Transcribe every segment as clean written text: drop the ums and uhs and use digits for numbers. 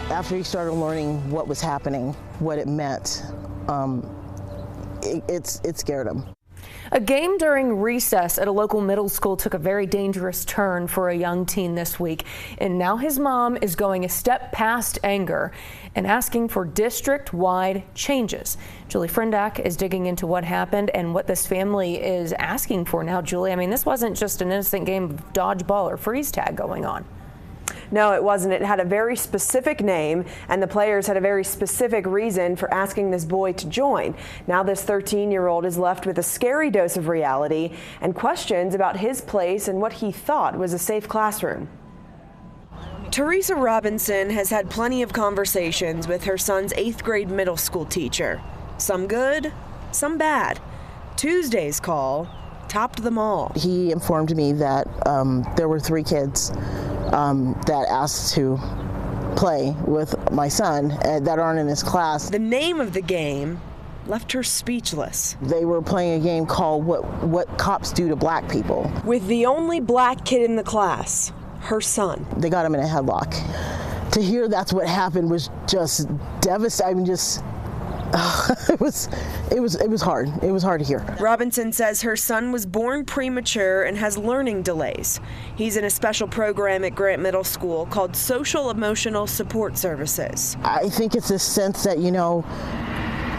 After he started learning what was happening, what it meant, it scared him. A game during recess at a local middle school took a very dangerous turn for a young teen this week, and now his mom is going a step past anger and asking for district-wide changes. Julie Frindak is digging into what happened and what this family is asking for now. Julie, I mean, this wasn't just an innocent game of dodgeball or freeze tag going on. No, it wasn't. It had a very specific name, and the players had a very specific reason for asking this boy to join. Now this 13-year-old is left with a scary dose of reality and questions about his place and what he thought was a safe classroom. Teresa Robinson has had plenty of conversations with her son's 8th grade middle school teacher. Some good, some bad. Tuesday's call topped them all. He informed me that there were 3 kids that asked to play with my son that aren't in his class. The name of the game left her speechless. They were playing a game called What Cops Do to Black People. With the only black kid in the class, her son. They got him in a headlock. To hear that's what happened was just devastating. It was hard. It was hard to hear. Robinson says her son was born premature and has learning delays. He's in a special program at Grant Middle School called Social Emotional Support Services. I think it's this sense that,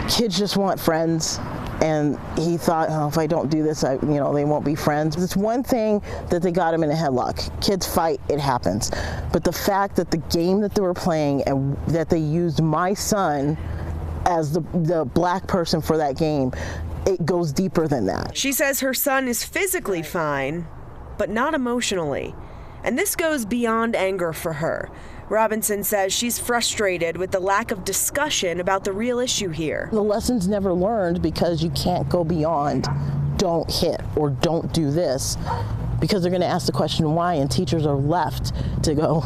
kids just want friends. And he thought, oh, if I don't do this, they won't be friends. It's one thing that they got him in a headlock. Kids fight, it happens. But the fact that the game that they were playing and that they used my son as the black person for that game, it goes deeper than that. She says her son is physically fine, but not emotionally. And this goes beyond anger for her. Robinson says she's frustrated with the lack of discussion about the real issue here. The lesson's never learned because you can't go beyond don't hit or don't do this, because they're going to ask the question why, and teachers are left to go,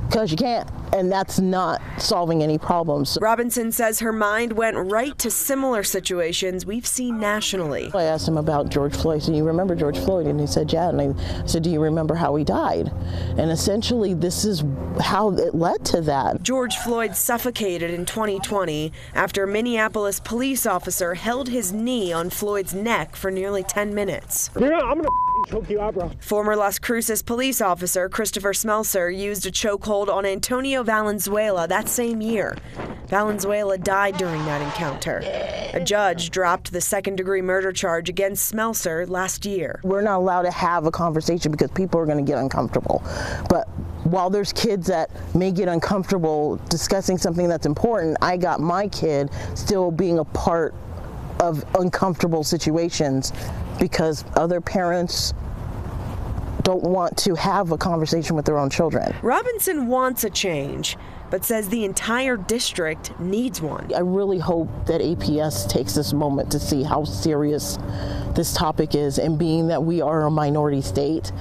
because you can't. And that's not solving any problems. Robinson says her mind went right to similar situations we've seen nationally. I asked him about George Floyd. So you remember George Floyd? And he said, yeah. And I said, do you remember how he died? And essentially, this is how it led to that. George Floyd suffocated in 2020 after a Minneapolis police officer held his knee on Floyd's neck for nearly 10 minutes. I'm gonna choke you out, bro. Former Las Cruces police officer Christopher Smelser used a chokehold on Antonio Valenzuela that same year. Valenzuela died during that encounter. A judge dropped the second-degree murder charge against Smelser last year. We're not allowed to have a conversation because people are going to get uncomfortable. But while there's kids that may get uncomfortable discussing something that's important, I got my kid still being a part of uncomfortable situations because other parents don't want to have a conversation with their own children. Robinson wants a change, but says the entire district needs one. I really hope that APS takes this moment to see how serious this topic is, and being that we are a minority state,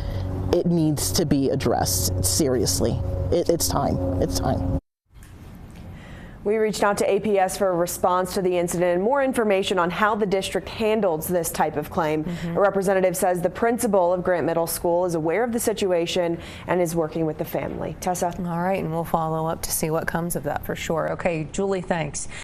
it needs to be addressed seriously. It's time. It's time. We reached out to APS for a response to the incident and more information on how the district handles this type of claim. A representative says the principal of Grant Middle School is aware of the situation and is working with the family. Tessa? All right, and we'll follow up to see what comes of that for sure. Okay, Julie, thanks.